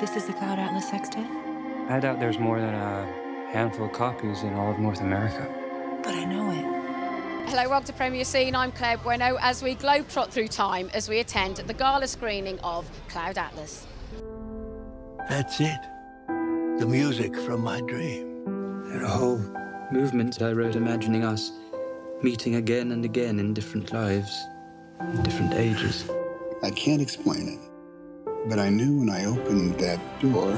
This is the Cloud Atlas Sextet? I doubt there's more than a handful of copies in all of North America. But I know it. Hello, welcome to Premier Scene. I'm Claire Bueno as we globetrot through time as we attend the gala screening of Cloud Atlas. That's it. The music from my dream. There are whole movements I wrote imagining us meeting again and again in different lives, in different ages. I can't explain it, but I knew when I opened that door.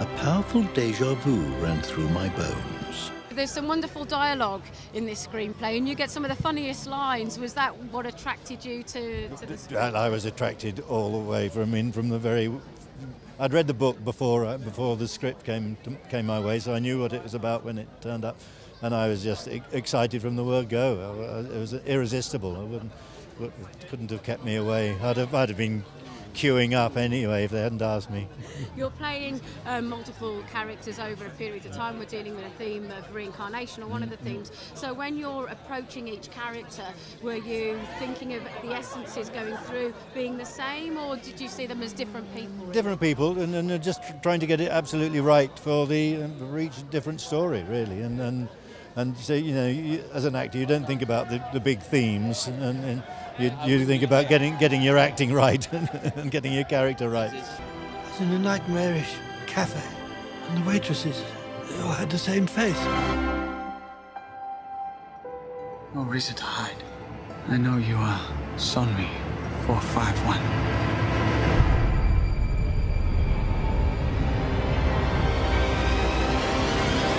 A powerful deja vu ran through my bones. There's some wonderful dialogue in this screenplay, and you get some of the funniest lines. Was that what attracted you to the screen? I was attracted all the way from the very... I'd read the book before the script came my way, so I knew what it was about when it turned up, and I was just excited from the word go. It was irresistible. It couldn't have kept me away. I'd have been queuing up anyway if they hadn't asked me. You're playing multiple characters over a period of time. We're dealing with a theme of reincarnation, or one of the themes. So when you're approaching each character, were you thinking of the essences going through being the same, or did you see them as different people? Really? Different people, and just trying to get it absolutely right for each different story, really. And so, as an actor, you don't think about the big themes, and you think about getting your acting right and getting your character right. I was in a nightmarish cafe, and the waitresses, they all had the same face. No reason to hide. I know you are Sonmi 451.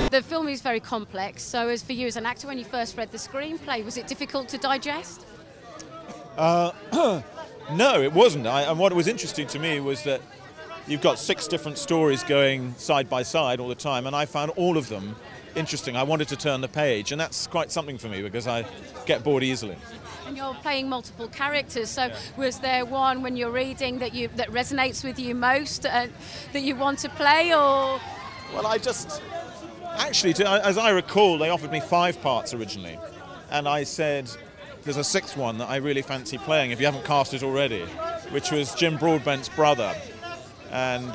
The film is very complex, so as for you as an actor, when you first read the screenplay, was it difficult to digest? No, it wasn't. And what was interesting to me was that you've got 6 different stories going side by side all the time, and I found all of them interesting. I wanted to turn the page, and that's quite something for me because I get bored easily. And you're playing multiple characters, so was there one when you're reading that resonates with you most, that you want to play, or...? Well, actually, as I recall, they offered me 5 parts originally, and I said, there's a 6th one that I really fancy playing if you haven't cast it already, which was Jim Broadbent's brother. And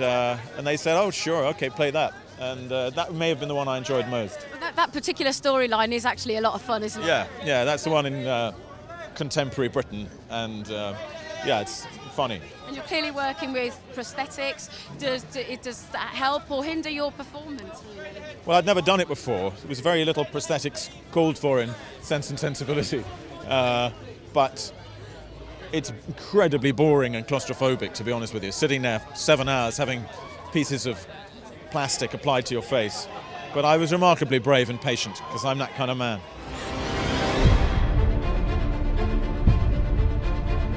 they said, oh, sure, okay, play that. And that may have been the one I enjoyed most. That particular storyline is actually a lot of fun, isn't it? Yeah, that's the one in contemporary Britain, and it's funny. And you're clearly working with prosthetics. Does that help or hinder your performance, really? Well, I'd never done it before. There was very little prosthetics called for in Sense and Sensibility. But it's incredibly boring and claustrophobic, to be honest with you. Sitting there 7 hours having pieces of plastic applied to your face. But I was remarkably brave and patient, because I'm that kind of man.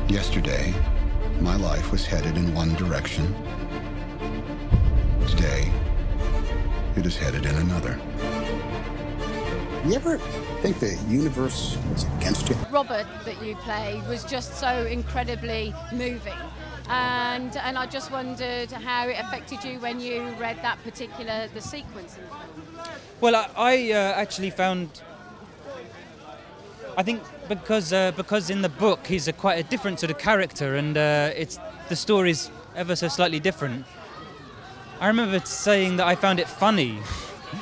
Yesterday, my life was headed in one direction. Today, it is headed in another. You ever think the universe was against you? Robert, that you play, was just so incredibly moving. And I just wondered how it affected you when you read the sequence in the film. Well, I actually found... I think because in the book he's quite a different sort of character, and the story's ever so slightly different. I remember saying that I found it funny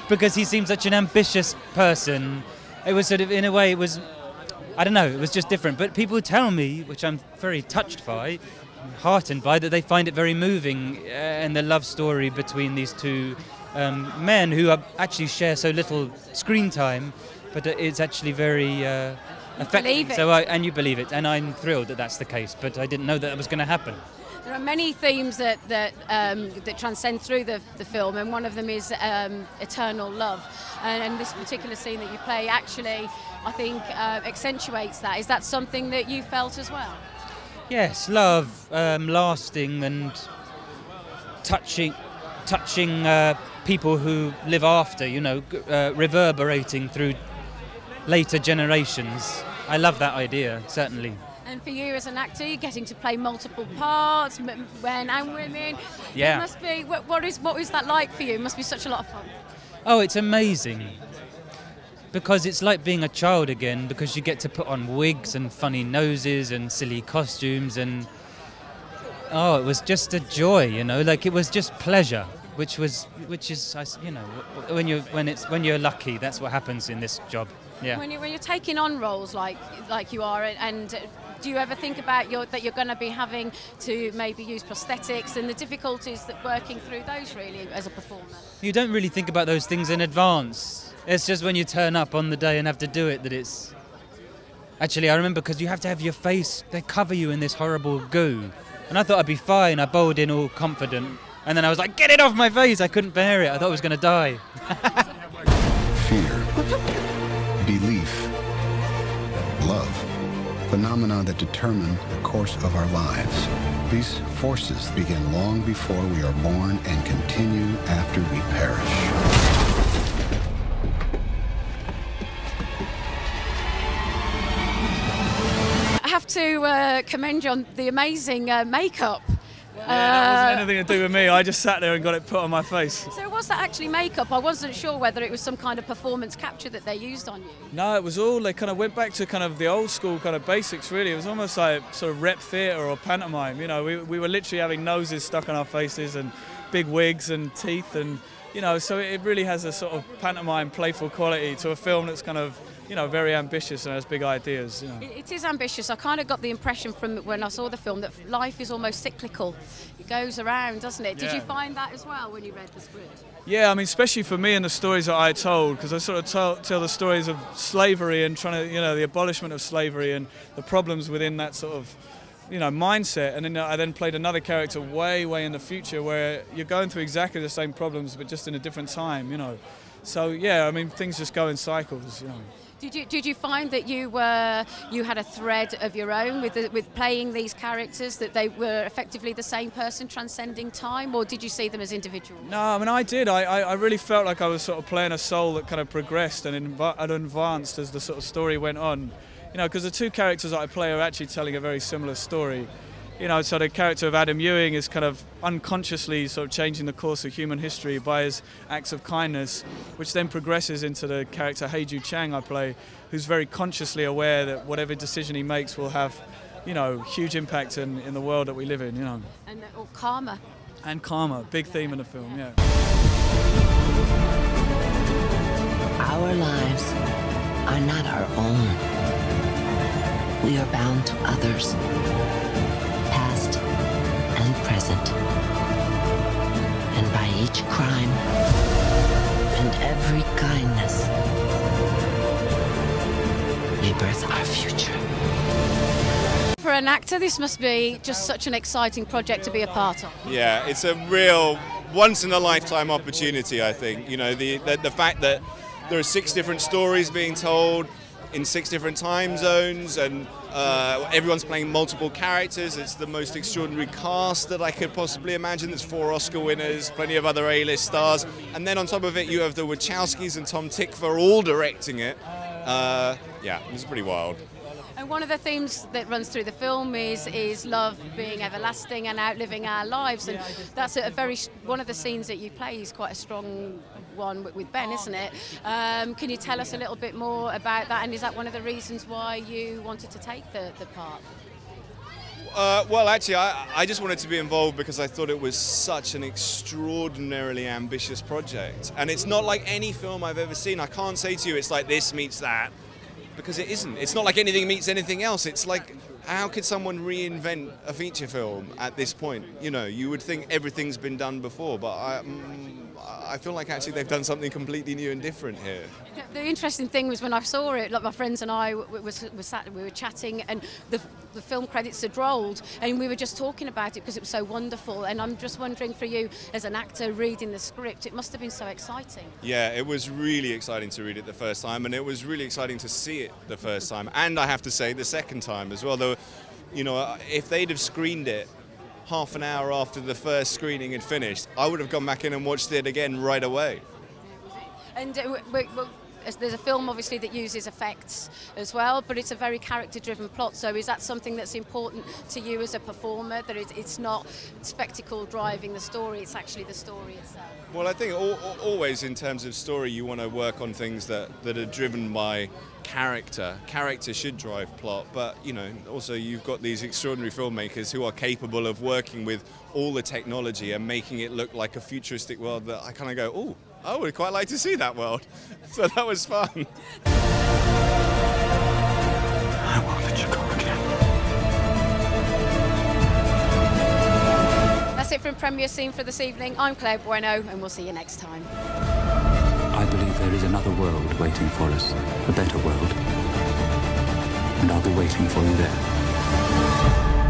because he seemed such an ambitious person. It was sort of, in a way, it was just different. But people tell me, which I'm very touched by, heartened by, that they find it very moving, and the love story between these two men who actually share so little screen time, but it's actually very affecting. And you believe it, and I'm thrilled that that's the case. But I didn't know that it was going to happen. There are many themes that transcend through the film, and one of them is eternal love. And this particular scene that you play actually, I think, accentuates that. Is that something that you felt as well? Yes, love, lasting and touching people who live after, reverberating through later generations. I love that idea, certainly. And for you as an actor, you're getting to play multiple parts, men and women. Yeah. It must be, what is that like for you? It must be such a lot of fun. Oh, it's amazing. Because it's like being a child again, because you get to put on wigs and funny noses and silly costumes, and Oh, it was just a joy, you know, like it was just pleasure, which is, you know, when you're lucky, that's what happens in this job. Yeah. When you're taking on roles like you are, and do you ever think about that you're going to be having to maybe use prosthetics and the difficulties that working through those really as a performer? You don't really think about those things in advance. It's just when you turn up on the day and have to do it that it's... Actually, I remember because you have to have your face, they cover you in this horrible goo. And I thought I'd be fine. I bowled in all confident. And then I was like, get it off my face. I couldn't bear it. I thought I was going to die. Fear, belief, love, phenomena that determine the course of our lives. These forces begin long before we are born and continue after we perish. I have to commend you on the amazing makeup. Yeah, that wasn't anything to do with me. I just sat there and got it put on my face. So was that actually makeup? I wasn't sure whether it was some kind of performance capture that they used on you. No, it was all, they kind of went back to kind of the old school kind of basics, really. It was almost like sort of rep theatre or pantomime. You know, we were literally having noses stuck on our faces and big wigs and teeth, and, you know, so it really has a sort of pantomime, playful quality to a film that's kind of, you know, very ambitious and has big ideas. You know. It is ambitious. I kind of got the impression from when I saw the film that life is almost cyclical. It goes around, doesn't it? Did you find that as well when you read the script? Yeah, I mean, especially for me and the stories that I told, because I sort of tell the stories of slavery and trying to, you know, the abolishment of slavery and the problems within that sort of, you know, mindset. And then I then played another character way in the future where you're going through exactly the same problems but just in a different time, you know. So yeah, I mean, things just go in cycles, you know. Did you find that you had a thread of your own with playing these characters, that they were effectively the same person transcending time, or did you see them as individuals? No, I mean, I did. I really felt like I was sort of playing a soul that kind of progressed and advanced as the sort of story went on. You know, because the two characters that I play are actually telling a very similar story. You know, so the character of Adam Ewing is kind of unconsciously sort of changing the course of human history by his acts of kindness, which then progresses into the character Heiju Chang I play, who's very consciously aware that whatever decision he makes will have, you know, huge impact in the world that we live in, you know. And karma. And karma, big theme in the film, yeah. Our lives are not our own. We are bound to others. Past and present, and by each crime and every kindness, we birth our future. For an actor, this must be just such an exciting project to be a part of. Yeah, it's a real once-in-a-lifetime opportunity, I think. You know, the fact that there are 6 different stories being told in 6 different time zones, and everyone's playing multiple characters. It's the most extraordinary cast that I could possibly imagine. There's 4 Oscar winners, plenty of other A-list stars, and then on top of it you have the Wachowskis and Tom Tykwer all directing it. Yeah, it's pretty wild. And one of the themes that runs through the film is love being everlasting and outliving our lives, and that's one of the scenes that you play is quite a strong one with Ben, isn't it? Can you tell us a little bit more about that, and is that one of the reasons why you wanted to take the part? Well, actually, I just wanted to be involved because I thought it was such an extraordinarily ambitious project. And it's not like any film I've ever seen. I can't say to you it's like this meets that, because it isn't. It's not like anything meets anything else. It's like, how could someone reinvent a feature film at this point? You know, you would think everything's been done before, but I feel like actually they've done something completely new and different here. The interesting thing was when I saw it, like my friends and I we were chatting, and the film credits had rolled, and we were just talking about it because it was so wonderful. And I'm just wondering, for you as an actor reading the script, it must have been so exciting. Yeah, it was really exciting to read it the first time, and it was really exciting to see it the first time, and I have to say the second time as well. Though, you know, if they'd have screened it half an hour after the first screening had finished, I would have gone back in and watched it again right away. And there's a film obviously that uses effects as well, but it's a very character-driven plot. So is that something that's important to you as a performer, that it's not spectacle driving the story, it's actually the story itself? Well, I think always in terms of story you want to work on things that are driven by character. Character should drive plot, but you know, also you've got these extraordinary filmmakers who are capable of working with all the technology and making it look like a futuristic world that I kind of go, oh, I would quite like to see that world. So that was fun. I won't let you go again. That's it from Premier Scene for this evening. I'm Claire Bueno, and we'll see you next time. I believe there is another world waiting for us, a better world. And I'll be waiting for you there.